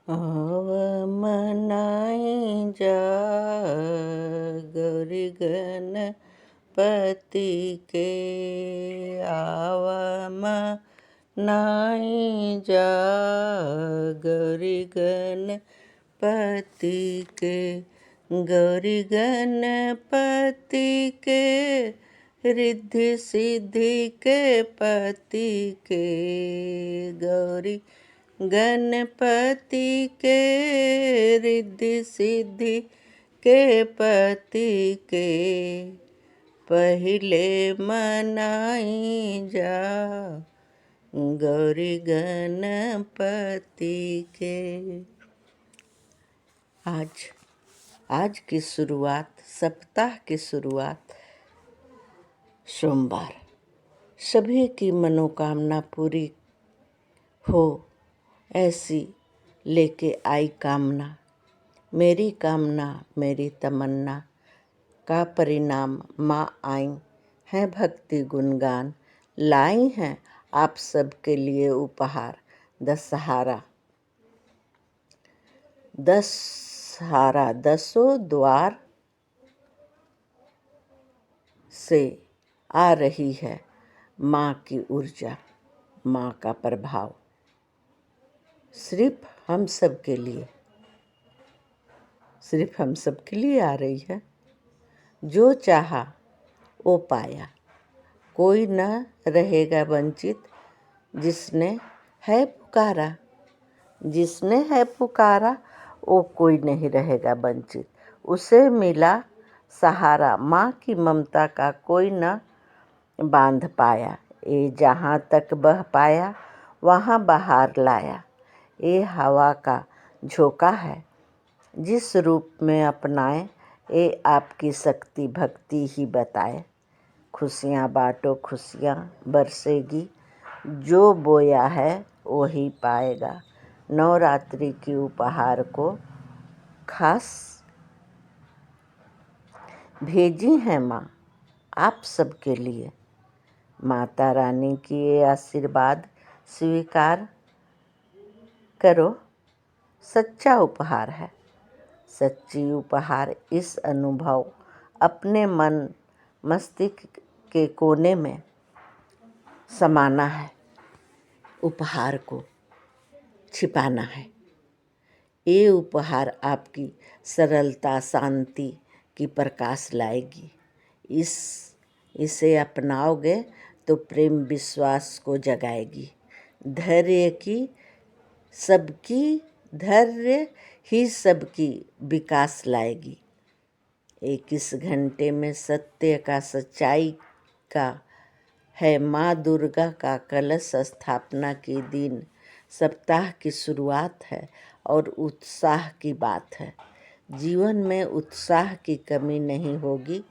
आव मनाई जा गौरी गणपति के। आव मनाई जा गौरी गणपति के। गौरी गणपति के रिद्धि सिद्धि के पति के। गौरी गणपति के रिद्धि सिद्धि के पति के। पहिले मनाई जा गौरी गणपति के। आज की शुरुआत, सप्ताह की शुरुआत सोमवार। सभी की मनोकामना पूरी हो ऐसी लेके आई कामना। मेरी कामना मेरी तमन्ना का परिणाम माँ आई हैं भक्ति गुणगान। लाई हैं आप सबके लिए उपहार दशहरा। दसों द्वार से आ रही है माँ की ऊर्जा, माँ का प्रभाव। सिर्फ हम सब के लिए आ रही है। जो चाहा वो पाया, कोई न रहेगा वंचित। जिसने है पुकारा वो कोई नहीं रहेगा वंचित। उसे मिला सहारा, माँ की ममता का कोई न बांध पाया। ये जहाँ तक बह पाया वहाँ बहार लाया। ये हवा का झोंका है जिस रूप में अपनाए। ये आपकी शक्ति भक्ति ही बताए। खुशियाँ बाँटो खुशियाँ बरसेगी। जो बोया है वही पाएगा। नवरात्रि की उपहार को खास भेजी है माँ आप सबके लिए। माता रानी की ये आशीर्वाद स्वीकार करो। सच्चा उपहार है, सच्ची उपहार। इस अनुभव अपने मन मस्तिष्क के कोने में समाना है। उपहार को छिपाना है। ये उपहार आपकी सरलता शांति की प्रकाश लाएगी। इसे अपनाओगे तो प्रेम विश्वास को जगाएगी। धैर्य ही सबकी विकास लाएगी। 21 घंटे में सत्य का सच्चाई का है माँ दुर्गा का कलश स्थापना के दिन। सप्ताह की शुरुआत है और उत्साह की बात है। जीवन में उत्साह की कमी नहीं होगी।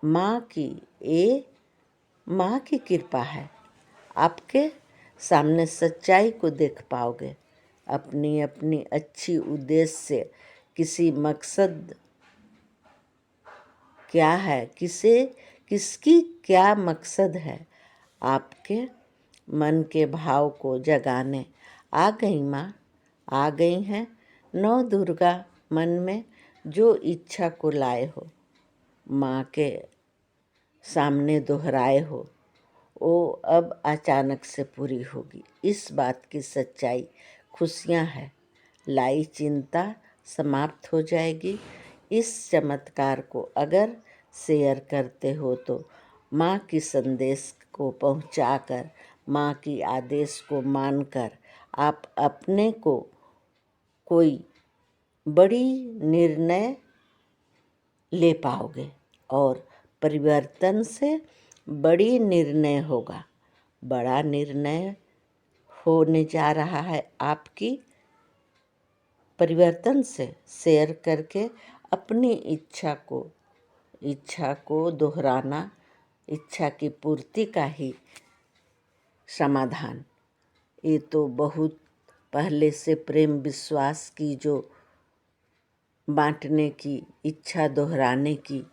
माँ की कृपा है। आपके सामने सच्चाई को देख पाओगे। अपनी अपनी अच्छी उद्देश्य से किसी मकसद क्या है, किसकी क्या मकसद है। आपके मन के भाव को जगाने आ गई माँ, आ गई हैं नौ दुर्गा। मन में जो इच्छा को लाए हो, माँ के सामने दोहराए हो, वो अब अचानक से पूरी होगी। इस बात की सच्चाई खुशियाँ है। लाई चिंता समाप्त हो जाएगी। इस चमत्कार को अगर शेयर करते हो तो माँ की संदेश को पहुँचाकर, माँ की आदेश को मानकर आप अपने को कोई बड़ी निर्णय ले पाओगे और परिवर्तन से बड़ी निर्णय होगा। बड़ा निर्णय होने जा रहा है आपकी परिवर्तन से शेयर करके अपनी इच्छा को दोहराना, इच्छा की पूर्ति का ही समाधान। ये तो बहुत पहले से प्रेम विश्वास की जो बांटने की, इच्छा दोहराने की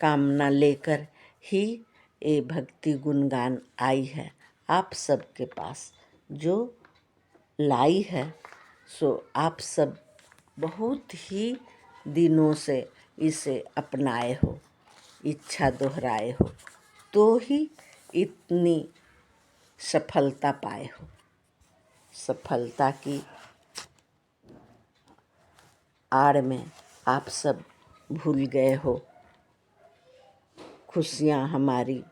कामना लेकर ही ये भक्ति गुणगान आई है आप सबके पास। जो लाई है सो आप सब बहुत ही दिनों से इसे अपनाए हो, इच्छा दोहराए हो, तो ही इतनी सफलता पाए हो। सफलता की आड़ में आप सब भूल गए हो खुशियाँ, हमारी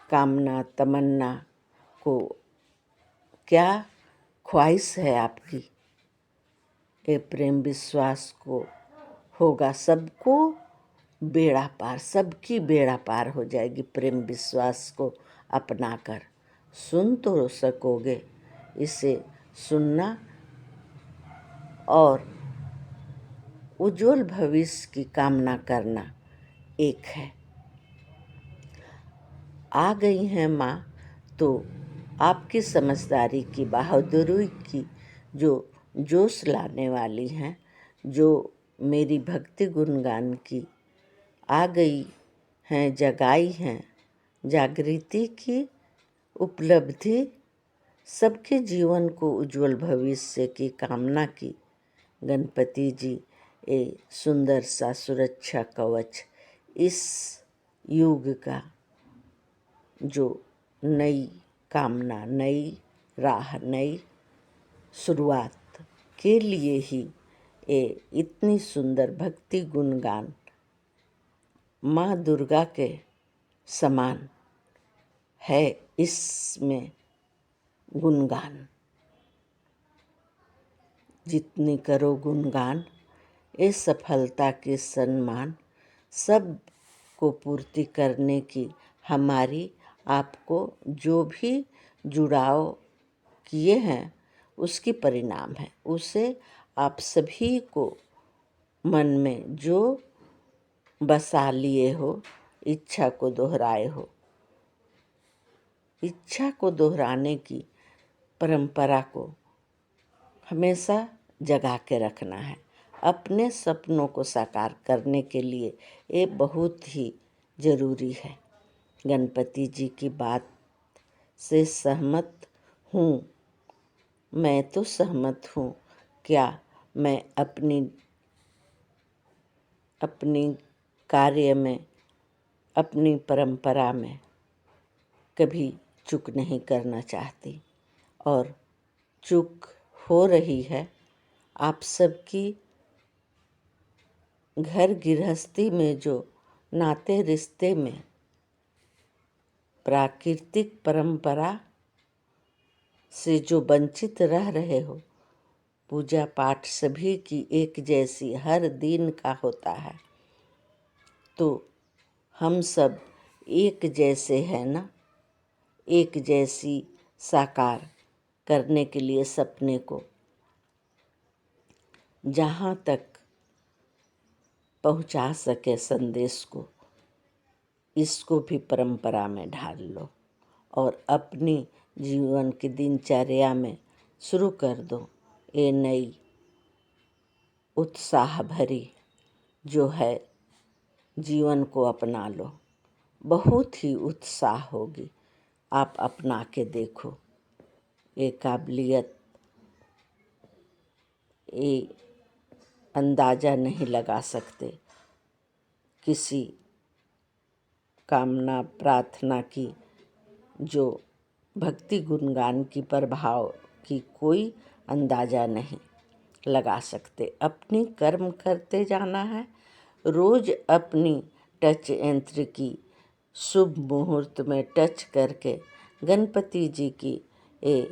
कामना तमन्ना को। क्या ख्वाहिश है आपकी? ये प्रेम विश्वास को होगा सबको बेड़ा पार, सबकी बेड़ा पार हो जाएगी प्रेम विश्वास को अपनाकर। सुन तो सकोगे, इसे सुनना और उज्जवल भविष्य की कामना करना एक है। आ गई हैं माँ तो आपकी समझदारी की, बहादुरी की जो जोश लाने वाली हैं, जो मेरी भक्ति गुणगान की आ गई हैं, जगाई हैं जागृति की उपलब्धि, सबके जीवन को उज्जवल भविष्य की कामना की। गणपति जी ए सुंदर सा सुरक्षा कवच इस युग का, जो नई कामना, नई राह, नई शुरुआत के लिए ही ये इतनी सुंदर भक्ति गुणगान माँ दुर्गा के समान है इसमें गुणगान। जितनी करो गुणगान, इस सफलता के सम्मान सब को पूर्ति करने की हमारी आपको जो भी जुड़ाव किए हैं उसकी परिणाम है। उसे आप सभी को मन में जो बसा लिए हो, इच्छा को दोहराए हो, इच्छा को दोहराने की परंपरा को हमेशा जगा के रखना है। अपने सपनों को साकार करने के लिए ये बहुत ही ज़रूरी है। गणपति जी की बात से सहमत हूँ, मैं तो सहमत हूँ। क्या मैं अपनी कार्य में, अपनी परंपरा में कभी चूक नहीं करना चाहती, और चूक हो रही है आप सबकी घर गृहस्थी में, जो नाते रिश्ते में प्राकृतिक परंपरा से जो वंचित रह रहे हो। पूजा पाठ सभी की एक जैसी हर दिन का होता है, तो हम सब एक जैसे हैं ना, एक जैसी साकार करने के लिए सपने को जहाँ तक पहुँचा सके संदेश को, इसको भी परंपरा में ढाल लो और अपनी जीवन की दिनचर्या में शुरू कर दो। ये नई उत्साह भरी जो है जीवन को अपना लो, बहुत ही उत्साह होगी। आप अपना के देखो, ये काबिलियत, ये अंदाज़ा नहीं लगा सकते। किसी कामना प्रार्थना की जो भक्ति गुणगान की प्रभाव की कोई अंदाज़ा नहीं लगा सकते। अपनी कर्म करते जाना है, रोज़ अपनी टच यंत्र की शुभ मुहूर्त में टच करके गणपति जी की ये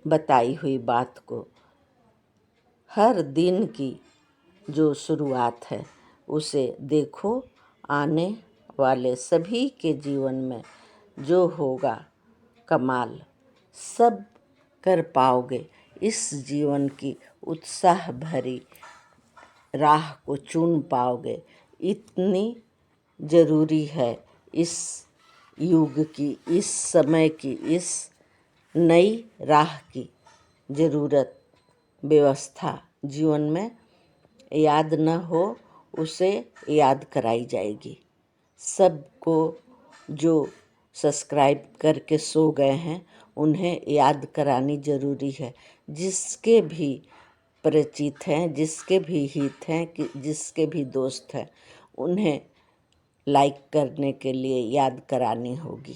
बताई हुई बात को, हर दिन की जो शुरुआत है उसे देखो। आने वाले सभी के जीवन में जो होगा कमाल सब कर पाओगे। इस जीवन की उत्साह भरी राह को चुन पाओगे। इतनी ज़रूरी है इस युग की, इस समय की, इस नई राह की ज़रूरत। व्यवस्था जीवन में याद न हो, उसे याद कराई जाएगी। सबको जो सब्सक्राइब करके सो गए हैं उन्हें याद करानी ज़रूरी है। जिसके भी परिचित हैं, जिसके भी हित हैं, कि जिसके भी दोस्त हैं, उन्हें लाइक करने के लिए याद करानी होगी।